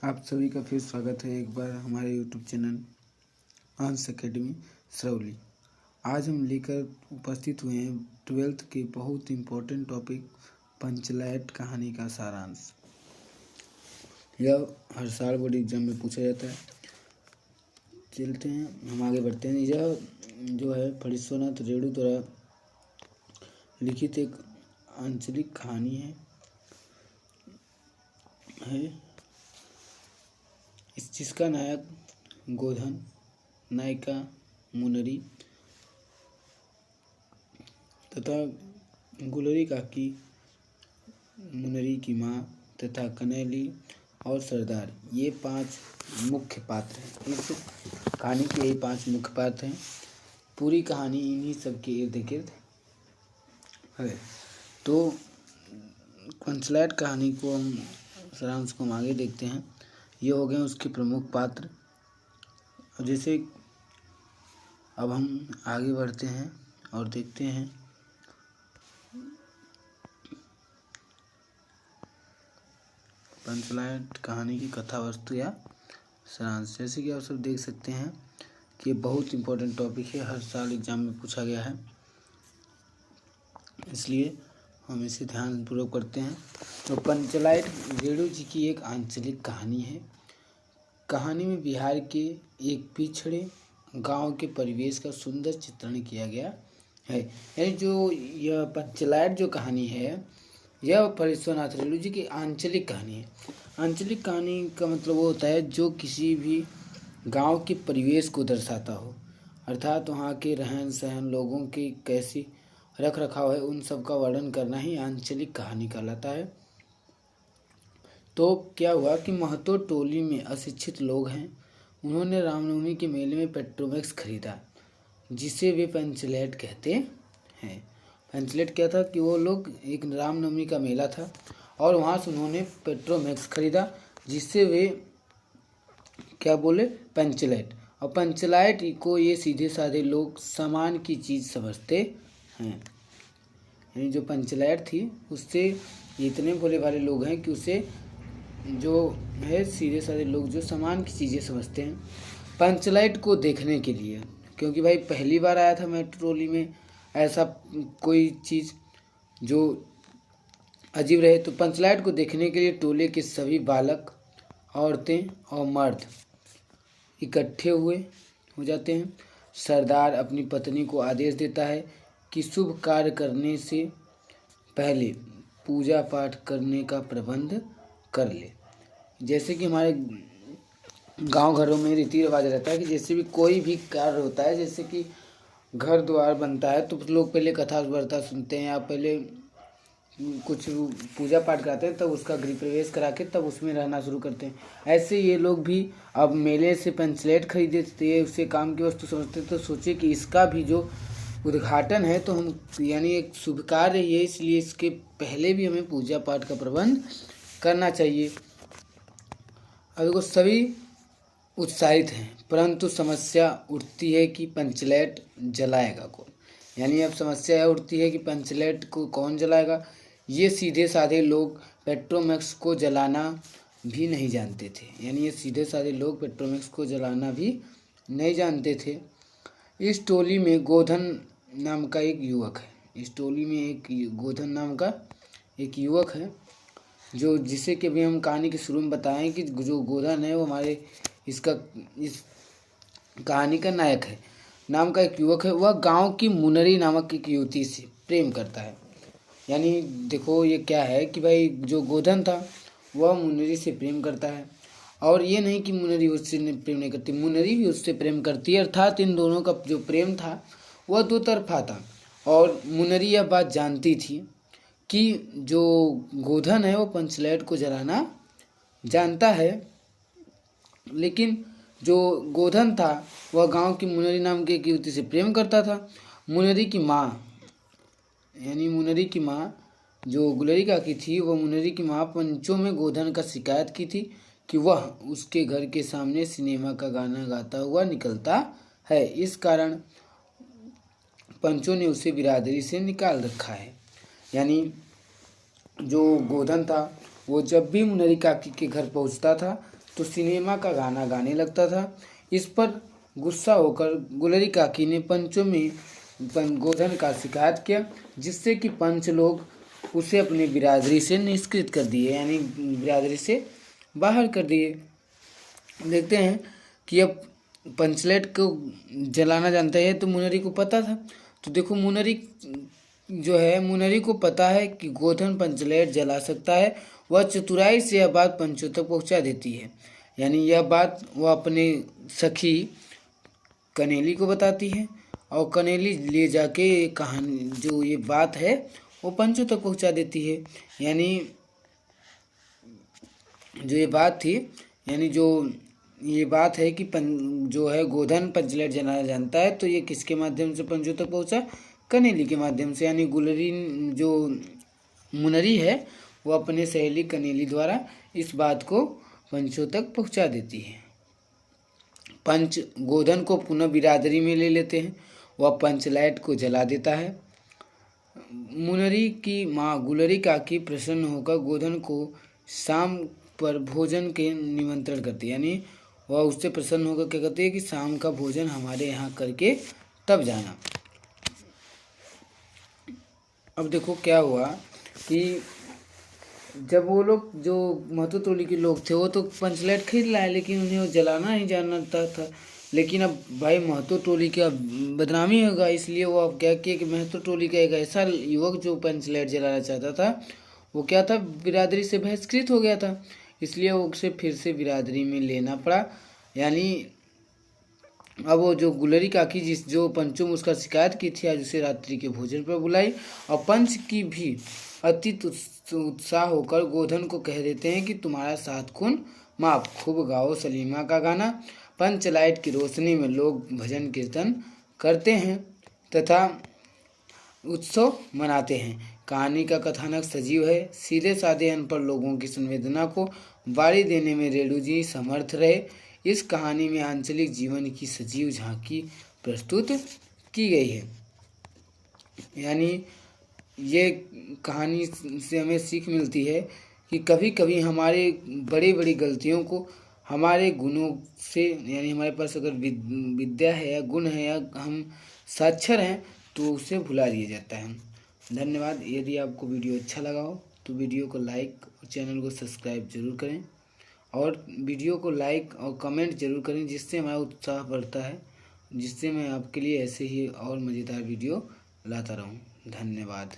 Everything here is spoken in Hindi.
आप सभी का फिर स्वागत है एक बार हमारे यूट्यूब चैनल अंश एकेडमी सरौली। आज हम लेकर उपस्थित हुए हैं 12th के बहुत इम्पोर्टेंट टॉपिक पंचलैट कहानी का सारांश। यह हर साल बोर्ड एग्जाम में पूछा जाता है। चलते हैं, हम आगे बढ़ते हैं। यह जो है फणीश्वरनाथ रेणु द्वारा लिखित एक आंचलिक कहानी है। जिसका नायक गोधन, नायिका मुनरी तथा गुलरी काकी, मुनरी की माँ तथा कनैली और सरदार, ये 5 मुख्य पात्र हैं। इस कहानी के यही 5 मुख्य पात्र हैं। पूरी कहानी इन्हीं सब के इर्द गिर्द है। तो पंचलैट कहानी को हम सारांश को हम आगे देखते हैं। ये हो गए उसके प्रमुख पात्र। जैसे अब हम आगे बढ़ते हैं और देखते हैं पंचलैट कहानी की कथा वस्तु या सारांश। जैसे कि आप सब देख सकते हैं कि ये बहुत इम्पोर्टेंट टॉपिक है, हर साल एग्जाम में पूछा गया है, इसलिए हम इसे ध्यानपूर्वक करते हैं। तो पंचलैट रेणु जी की एक आंचलिक कहानी है। कहानी में बिहार के एक पिछड़े गांव के परिवेश का सुंदर चित्रण किया गया है। यानी जो यह पंचलैट जो कहानी है, यह फणीश्वरनाथ रेणु जी की आंचलिक कहानी है। आंचलिक कहानी का मतलब वो होता है जो किसी भी गांव के परिवेश को दर्शाता हो, अर्थात वहाँ के रहन सहन, लोगों की कैसी रख रखाव है, उन सब का वर्णन करना ही आंचलिक कहानी कहलाता है। तो क्या हुआ कि महतो टोली में अशिक्षित लोग हैं। उन्होंने रामनवमी के मेले में पेट्रोमैक्स खरीदा, जिसे वे पंचलैट कहते हैं। पंचलैट क्या था कि वो लोग, एक रामनवमी का मेला था और वहाँ से उन्होंने पेट्रोमैक्स खरीदा, जिससे वे क्या बोले, पंचलैट। और पंचलैट को ये सीधे साधे लोग सामान की चीज़ समझते हैं। यानी जो पंचलैट थी उससे इतने भोले भाले लोग हैं कि उसे जो है सीधे साधे लोग जो सामान की चीज़ें समझते हैं। पंचलैट को देखने के लिए, क्योंकि भाई पहली बार आया था मेट्रो ट्रॉली में ऐसा कोई चीज़ जो अजीब रहे, तो पंचलैट को देखने के लिए टोले के सभी बालक, औरतें और मर्द इकट्ठे हो जाते हैं। सरदार अपनी पत्नी को आदेश देता है कि शुभ कार्य करने से पहले पूजा पाठ करने का प्रबंध कर ले। जैसे कि हमारे गांव घरों में रीति रिवाज रहता है कि जैसे भी कोई भी कार्य होता है, जैसे कि घर द्वार बनता है, तो लोग पहले कथा वार्ता सुनते हैं या पहले कुछ पूजा पाठ कराते हैं, तब उसका गृह प्रवेश करा के तब उसमें रहना शुरू करते हैं। ऐसे ये लोग भी अब मेले से पंचलैट खरीदे थे, उसे काम की वस्तु समझते, तो सोचे कि इसका भी जो उद्घाटन है तो हम, यानी एक शुभ कार्य है, इसलिए इसके पहले भी हमें पूजा पाठ का प्रबंध करना चाहिए। अब देखो सभी उत्साहित हैं, परंतु समस्या उठती है कि पंचलैट जलाएगा कौन। यानी अब समस्या यह उठती है कि पंचलैट को कौन जलाएगा। ये सीधे साधे लोग पेट्रोमैक्स को जलाना भी नहीं जानते थे। यानी ये सीधे साधे लोग पेट्रोमैक्स को जलाना भी नहीं जानते थे। इस टोली में गोधन नाम का एक युवक है। इस टोली में एक गोधन नाम का एक युवक है, जो जिसे कि अभी हम कहानी के शुरू में बताएं कि जो गोधन है वो हमारे इस कहानी का नायक है, नाम का एक युवक है। वह गांव की मुनरी नामक एक युवती से प्रेम करता है। यानी देखो ये क्या है कि भाई जो गोधन था वह मुनरी से प्रेम करता है, और ये नहीं कि मुनरी उससे प्रेम नहीं करती, मुनरी भी उससे प्रेम करती है। अर्थात इन दोनों का जो प्रेम था वह दो तरफा था। और मुनरी यह बात जानती थी कि जो गोधन है वो पंचलैट को जलाना जानता है, लेकिन जो गोधन था वह गांव की मुनरी नाम की एक युवती से प्रेम करता था। मुनरी की माँ, यानी मुनरी की माँ जो गुलरी काकी थी, वह मुनरी की माँ पंचों में गोधन का शिकायत की थी कि वह उसके घर के सामने सिनेमा का गाना गाता हुआ निकलता है। इस कारण पंचों ने उसे बिरादरी से निकाल रखा है। यानी जो गोधन था वो जब भी मुनरी काकी के घर पहुंचता था तो सिनेमा का गाना गाने लगता था। इस पर गुस्सा होकर गुलरी काकी ने पंचों में गोधन का शिकायत किया, जिससे कि पंच लोग उसे अपनी बिरादरी से निष्कृत कर दिए, यानी बिरादरी से बाहर कर दिए। देखते हैं कि अब पंचलेट को जलाना जानता है, तो मुनरी को पता था। तो देखो मुनरी जो है, मुनरी को पता है कि गोधन पंचलेट जला सकता है। वह चतुराई से यह बात पंचों तक पहुंचा देती है, यानी यह बात वह अपने सखी कनेली को बताती है, और कनेली ले जाके कहानी जो ये बात है वो पंचों तक पहुंचा देती है। यानी जो ये बात थी, यानी जो ये बात है कि जो है गोधन पंचलेट जलाना जानता है, तो ये किसके माध्यम से पंचों तक पहुंचा? कनेली के माध्यम से। यानी गुलरी जो मुनरी है वो अपने सहेली कनेली द्वारा इस बात को पंचों तक पहुंचा देती है। पंच गोधन को पुनः बिरादरी में ले लेते हैं। वह पंचलाइट को जला देता है। मुनरी की माँ गुलरी काकी प्रसन्न होकर गोधन को शाम पर भोजन के निमंत्रण करती है, यानी वह उससे प्रसन्न होकर क्या कहती है कि शाम का भोजन हमारे यहाँ करके तब जाना। अब देखो क्या हुआ कि जब वो लोग जो महतो टोली के लोग थे वो तो पंचलेट खरीद लाए, लेकिन उन्हें वो जलाना ही जानता था। लेकिन अब भाई महतो टोली का बदनामी होगा, इसलिए वो अब क्या किया कि महतो टोली का एक ऐसा युवक जो पंचलेट जलाना चाहता था वो क्या था, बिरादरी से बहिष्कृत हो गया था। इसलिए वो उसे फिर से बिरादरी में लेना पड़ा। यानी अब वो जो गुलरी काकी जो पंचों में उसका शिकायत की थी, आज उसे रात्रि के भोजन पर बुलाई, और पंच की भी अति उत्साह होकर गोधन को कह देते हैं कि तुम्हारा 7 खून माफ, खूब गाओ सलीमा का गाना। पंच लाइट की रोशनी में लोग भजन कीर्तन करते हैं तथा उत्सव मनाते हैं। कहानी का कथानक सजीव है। सीधे साधे अनपढ़ लोगों की संवेदना को बारी देने में रेणु जी समर्थ रहे। इस कहानी में आंचलिक जीवन की सजीव झांकी प्रस्तुत की गई है। यानी ये कहानी से हमें सीख मिलती है कि कभी कभी हमारे बड़ी बड़ी गलतियों को हमारे गुणों से, यानी हमारे पास अगर विद्या है या गुण है या हम साक्षर हैं तो उसे भुला दिया जाता है। धन्यवाद। यदि आपको वीडियो अच्छा लगा हो तो वीडियो को लाइक और चैनल को सब्सक्राइब जरूर करें, और वीडियो को लाइक और कमेंट जरूर करें, जिससे हमारा उत्साह बढ़ता है, जिससे मैं आपके लिए ऐसे ही और मज़ेदार वीडियो लाता रहूं। धन्यवाद।